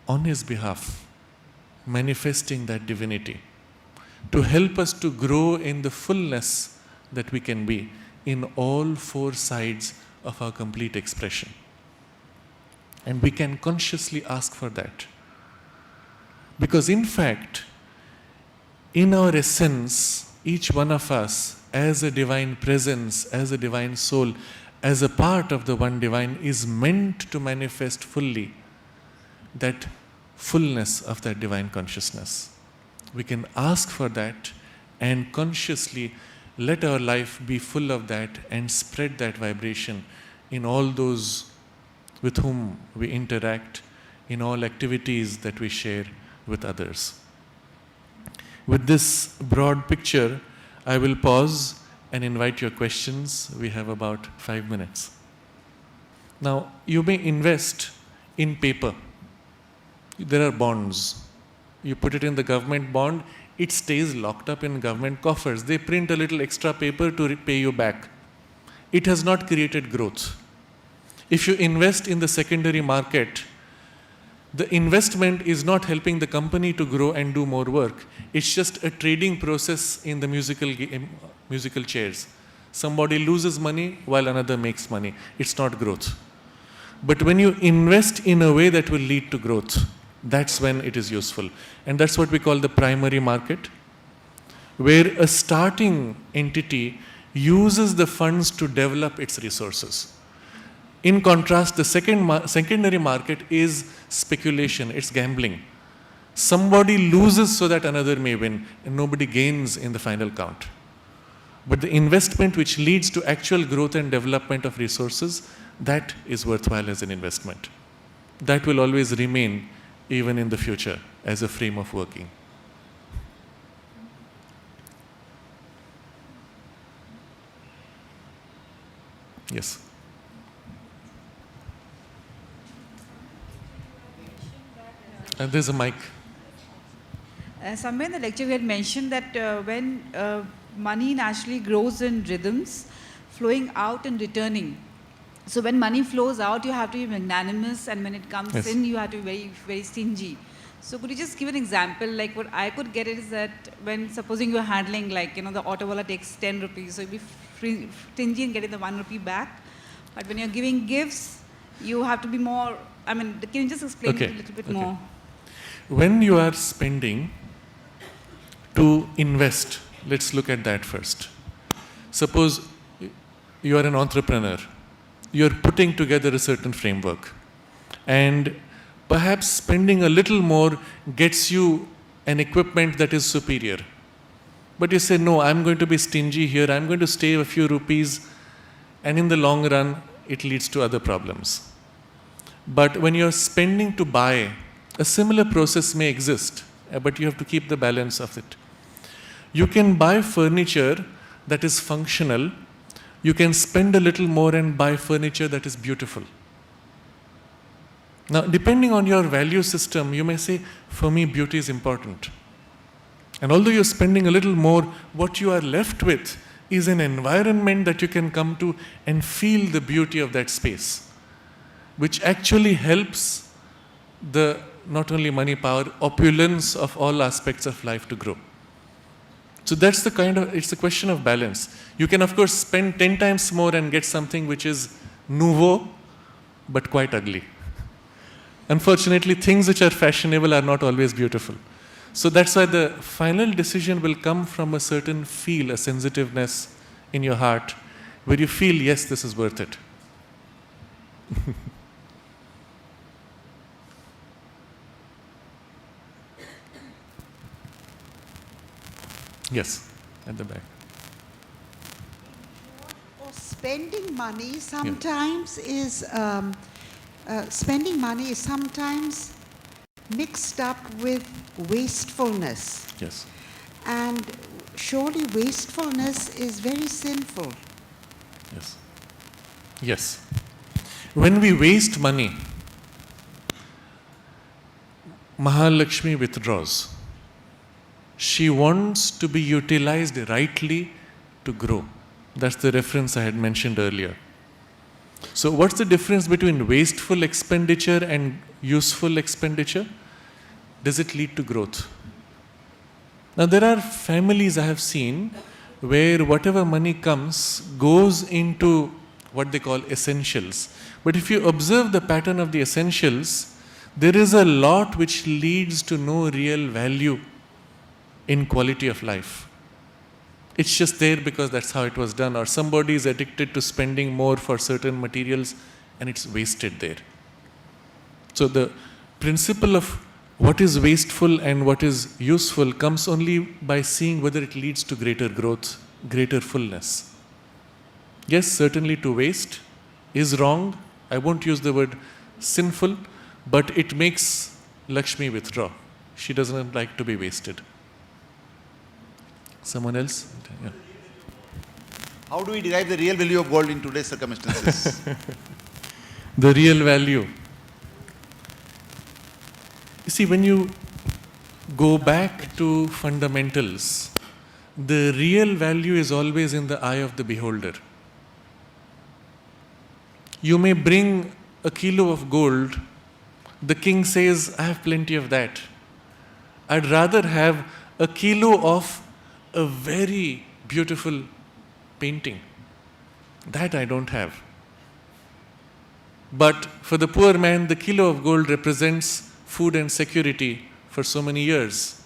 on His behalf, manifesting that divinity, to help us to grow in the fullness that we can be in all four sides of our complete expression. And we can consciously ask for that. Because in fact, in our essence, each one of us, as a divine presence, as a divine soul, as a part of the one divine, is meant to manifest fully that fullness of that divine consciousness. we can ask for that and consciously let our life be full of that and spread that vibration in all those with whom we interact, in all activities that we share with others. With this broad picture, I will pause and invite your questions. We have about 5 minutes. Now, you may invest in paper. There are bonds. You put it in the government bond, it stays locked up in government coffers. They print a little extra paper to pay you back. It has not created growth. If you invest in the secondary market, the investment is not helping the company to grow and do more work. It's just a trading process in the musical chairs. Somebody loses money while another makes money. It's not growth. But when you invest in a way that will lead to growth, that's when it is useful. And that's what we call the primary market, where a starting entity uses the funds to develop its resources. In contrast, the secondary market is speculation, it's gambling. Somebody loses so that another may win, and nobody gains in the final count. But the investment which leads to actual growth and development of resources, that is worthwhile as an investment. That will always remain even in the future as a frame of working. Yes. And there's a mic. Somewhere in the lecture we had mentioned that when money naturally grows in rhythms, flowing out and returning. So when money flows out, you have to be magnanimous, and when it comes in, you have to be very, very stingy. So could you just give an example? Like what I could get is that when supposing you're handling, like, the auto wala takes 10 rupees, so you'll be stingy and getting the 1 rupee back. But when you're giving gifts, you have to be more, can you just explain it a little bit more? When you are spending to invest, let's look at that first. Suppose you are an entrepreneur. You're putting together a certain framework, and perhaps spending a little more gets you an equipment that is superior. But you say, no, I'm going to be stingy here, I'm going to save a few rupees, and in the long run, it leads to other problems. But when you're spending to buy, a similar process may exist, but you have to keep the balance of it. You can buy furniture that is functional. You can spend a little more and buy furniture that is beautiful. Now, depending on your value system, you may say, for me, beauty is important. And although you're spending a little more, what you are left with is an environment that you can come to and feel the beauty of that space, which actually helps the not only money, power, opulence of all aspects of life to grow. So that's it's a question of balance. You can, of course, spend 10 times more and get something which is nouveau, but quite ugly. Unfortunately, things which are fashionable are not always beautiful. So that's why the final decision will come from a certain feel, a sensitiveness in your heart, where you feel, yes, this is worth it. Yes, at the back. Or spending money sometimes is mixed up with wastefulness. Yes. And surely wastefulness is very sinful. Yes. Yes. When we waste money, Mahalaxmi withdraws. She wants to be utilized rightly to grow. That's the reference I had mentioned earlier. So what's the difference between wasteful expenditure and useful expenditure? Does it lead to growth? Now there are families I have seen where whatever money comes goes into what they call essentials. But if you observe the pattern of the essentials, there is a lot which leads to no real value in quality of life. It's just there because that's how it was done, or somebody is addicted to spending more for certain materials and it's wasted there. So the principle of What is wasteful and what is useful comes only by seeing whether it leads to greater growth, greater fullness. Yes, certainly to waste is wrong. I won't use the word sinful, but it makes Lakshmi withdraw. She doesn't like to be wasted. Someone else? Yeah. How do we derive the real value of gold in today's circumstances? The real value. You see, when you go back to fundamentals, the real value is always in the eye of the beholder. You may bring a kilo of gold. The king says, I have plenty of that. I'd rather have a kilo of a very beautiful painting. That I don't have. But for the poor man, the kilo of gold represents food and security for so many years.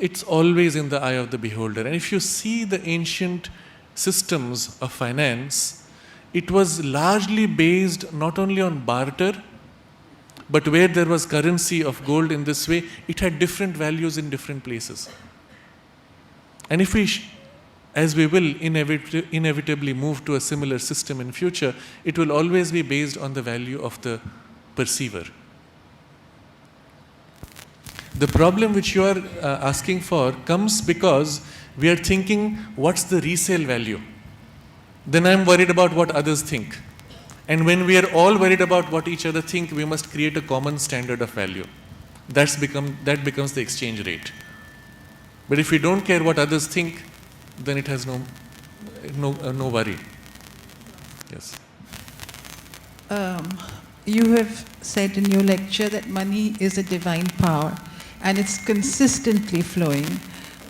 It's always in the eye of the beholder. And if you see the ancient systems of finance, it was largely based not only on barter, but where there was currency of gold in this way, it had different values in different places. And if we, as we will inevitably move to a similar system in future, it will always be based on the value of the perceiver. The problem which you are asking for comes because we are thinking, what's the resale value? Then I'm worried about what others think. And when we are all worried about what each other think, we must create a common standard of value. That becomes the exchange rate. But if we don't care what others think, then it has no worry. Yes. You have said in your lecture that money is a divine power and it's consistently flowing.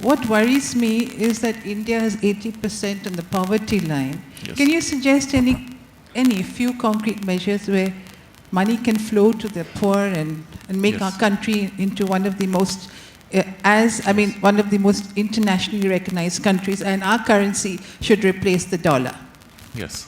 What worries me is that India has 80% on the poverty line. Yes. Can you suggest any few concrete measures where money can flow to the poor and make Yes. our country into one of the most one of the most internationally recognized countries, and our currency should replace the dollar? Yes.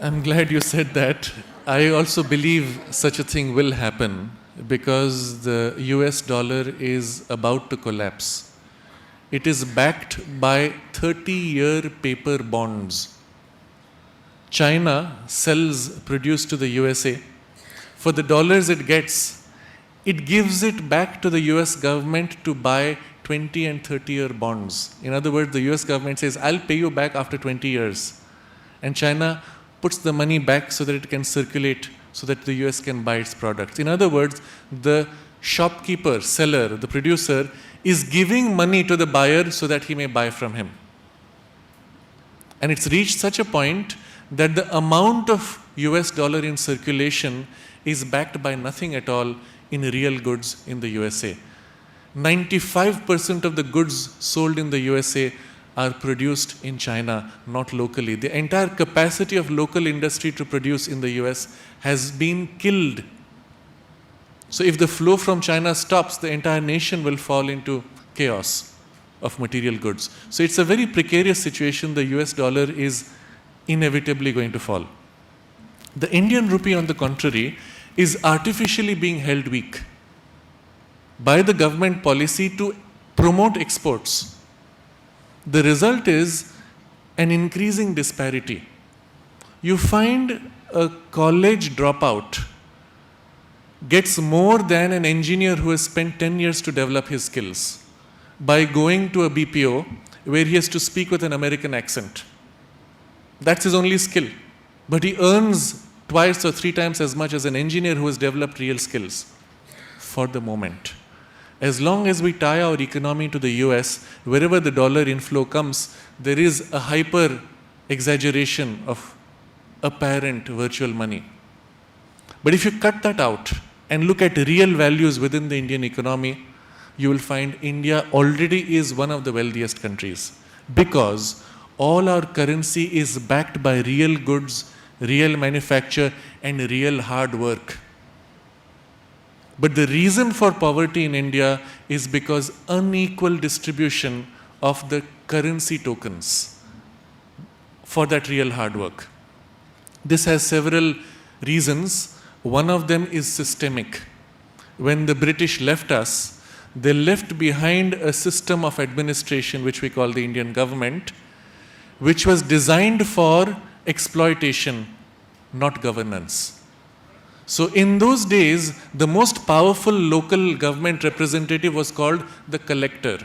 I'm glad you said that. I also believe such a thing will happen because the US dollar is about to collapse. It is backed by 30-year paper bonds. China produce to the USA. For the dollars it gets, it gives it back to the US government to buy 20 and 30-year bonds. In other words, the US government says, I'll pay you back after 20 years. And China puts the money back so that it can circulate, so that the US can buy its products. In other words, the shopkeeper, seller, the producer is giving money to the buyer so that he may buy from him. And it's reached such a point that the amount of US dollar in circulation is backed by nothing at all in real goods in the USA. 95% of the goods sold in the USA are produced in China, not locally. The entire capacity of local industry to produce in the US has been killed. So if the flow from China stops, the entire nation will fall into chaos of material goods. So it's a very precarious situation. The US dollar is inevitably going to fall. The Indian rupee, on the contrary, is artificially being held weak by the government policy to promote exports. The result is an increasing disparity. You find a college dropout gets more than an engineer who has spent 10 years to develop his skills by going to a BPO where he has to speak with an American accent. That's his only skill. But he earns twice or three times as much as an engineer who has developed real skills for the moment. As long as we tie our economy to the US, wherever the dollar inflow comes, there is a hyper exaggeration of apparent virtual money. But if you cut that out and look at real values within the Indian economy, you will find India already is one of the wealthiest countries because all our currency is backed by real goods, real manufacture, and real hard work. But the reason for poverty in India is because unequal distribution of the currency tokens for that real hard work. This has several reasons. One of them is systemic. When the British left us, they left behind a system of administration which we call the Indian government, which was designed for exploitation, not governance. So in those days, the most powerful local government representative was called the collector,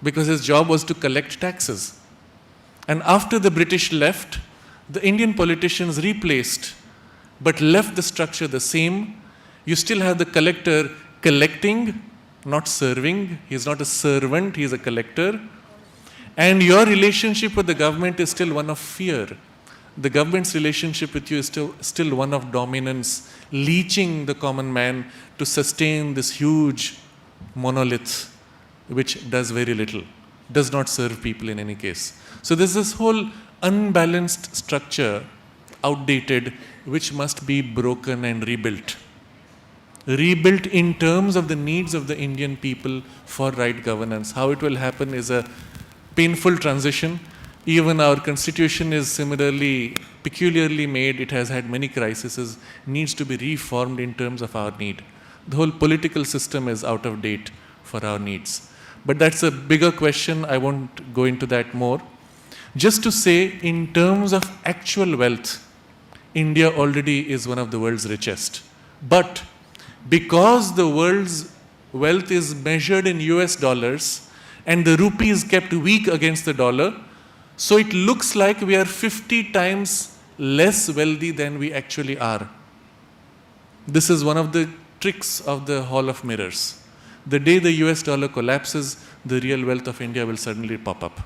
because his job was to collect taxes. And after the British left, the Indian politicians replaced, but left the structure the same. You still have the collector collecting, not serving. He is not a servant, he is a collector. And your relationship with the government is still one of fear. The government's relationship with you is still one of dominance, leeching the common man to sustain this huge monolith, which does very little, does not serve people in any case. So there's this whole unbalanced structure, outdated, which must be broken and rebuilt. Rebuilt in terms of the needs of the Indian people for right governance. How it will happen is a painful transition. Even our constitution is similarly, peculiarly made. It has had many crises, needs to be reformed in terms of our need. The whole political system is out of date for our needs. But that's a bigger question. I won't go into that more. Just to say, in terms of actual wealth, India already is one of the world's richest. But because the world's wealth is measured in US dollars and the rupee is kept weak against the dollar, so it looks like we are 50 times less wealthy than we actually are. This is one of the tricks of the Hall of Mirrors. The day the US dollar collapses, the real wealth of India will suddenly pop up.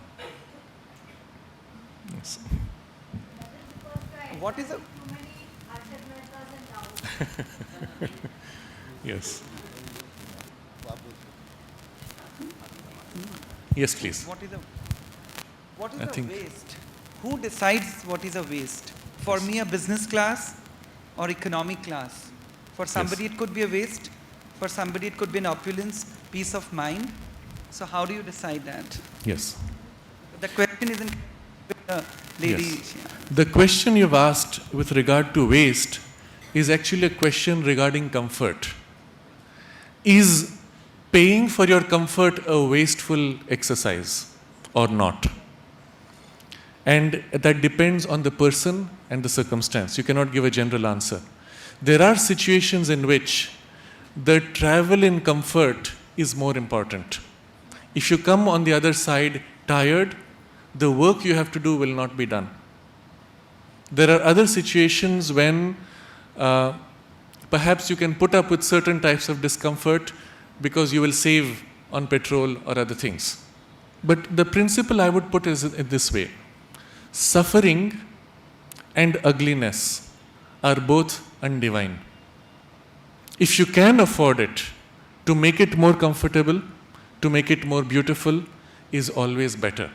Yes. What is a Yes. Yes, please. what is I a think- waste? Who decides what is a waste? For me, a business class or economic class. For somebody, it could be a waste. For somebody, it could be an opulence, peace of mind. So how do you decide that? Yes. The question isn't lady. Yes. The question you've asked with regard to waste is actually a question regarding comfort. Is paying for your comfort a wasteful exercise or not? And that depends on the person and the circumstance. You cannot give a general answer. There are situations in which the travel in comfort is more important. If you come on the other side tired, the work you have to do will not be done. There are other situations when perhaps you can put up with certain types of discomfort because you will save on petrol or other things. But the principle I would put is this way. Suffering and ugliness are both undivine. If you can afford it, to make it more comfortable, to make it more beautiful, is always better.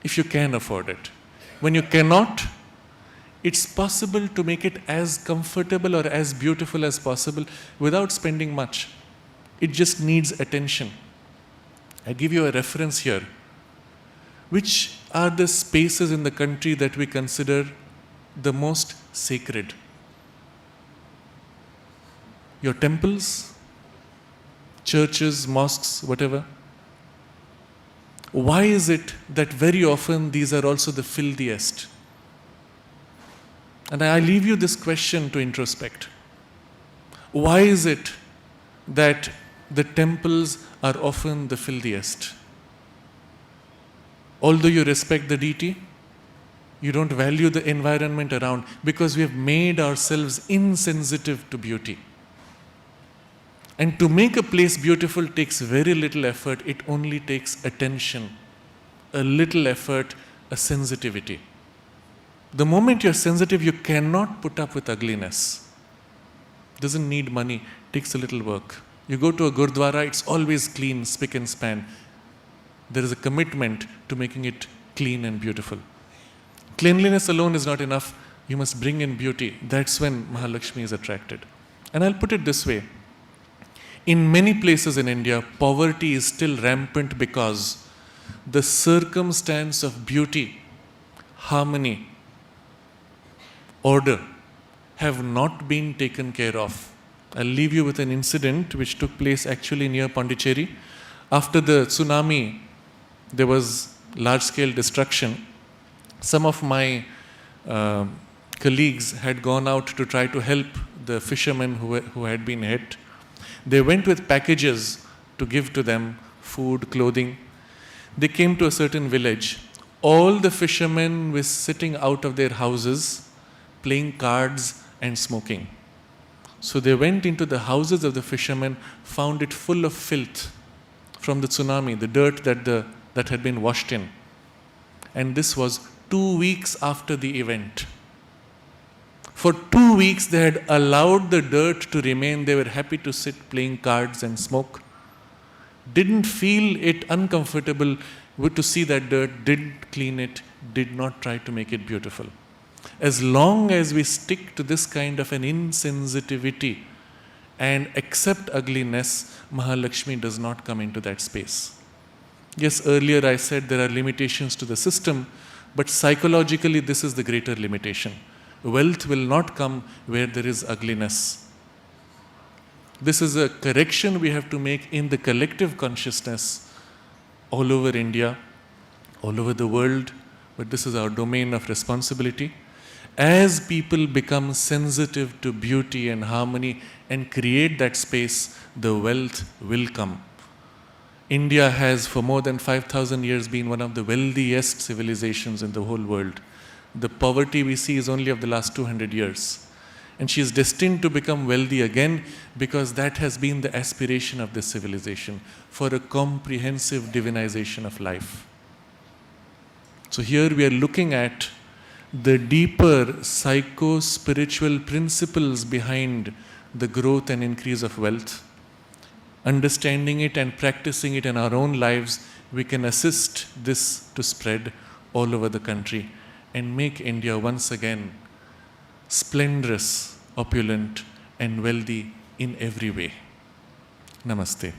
If you can afford it. When you cannot, it's possible to make it as comfortable or as beautiful as possible without spending much. It just needs attention. I give you a reference here. Which are the spaces in the country that we consider the most sacred? Your temples, churches, mosques, whatever. Why is it that very often these are also the filthiest? And I leave you this question to introspect. Why is it that the temples are often the filthiest? Although you respect the deity, you don't value the environment around because we have made ourselves insensitive to beauty. And to make a place beautiful takes very little effort. It only takes attention, a little effort, a sensitivity. The moment you're sensitive, you cannot put up with ugliness. Doesn't need money, takes a little work. You go to a gurdwara, it's always clean, spick and span. There is a commitment to making it clean and beautiful. Cleanliness alone is not enough. You must bring in beauty. That's when Mahalaxmi is attracted. And I'll put it this way. In many places in India, poverty is still rampant because the circumstance of beauty, harmony, order have not been taken care of. I'll leave you with an incident which took place actually near Pondicherry. After the tsunami, there was large-scale destruction. Some of my colleagues had gone out to try to help the fishermen who had been hit. They went with packages to give to them, food, clothing. They came to a certain village. All the fishermen were sitting out of their houses, playing cards and smoking. So they went into the houses of the fishermen, found it full of filth from the tsunami, the dirt that had been washed in. And this was 2 weeks after the event. For 2 weeks they had allowed the dirt to remain. They were happy to sit playing cards and smoke. Didn't feel it uncomfortable to see that dirt, didn't clean it, did not try to make it beautiful. As long as we stick to this kind of an insensitivity and accept ugliness, Mahalaxmi does not come into that space. Yes, earlier I said there are limitations to the system, but psychologically this is the greater limitation. Wealth will not come where there is ugliness. This is a correction we have to make in the collective consciousness all over India, all over the world, but this is our domain of responsibility. As people become sensitive to beauty and harmony and create that space, the wealth will come. India has for more than 5,000 years been one of the wealthiest civilizations in the whole world. The poverty we see is only of the last 200 years. And she is destined to become wealthy again because that has been the aspiration of this civilization, for a comprehensive divinization of life. So here we are looking at the deeper psycho-spiritual principles behind the growth and increase of wealth. Understanding it and practicing it in our own lives, we can assist this to spread all over the country and make India once again splendorous, opulent, and wealthy in every way. Namaste.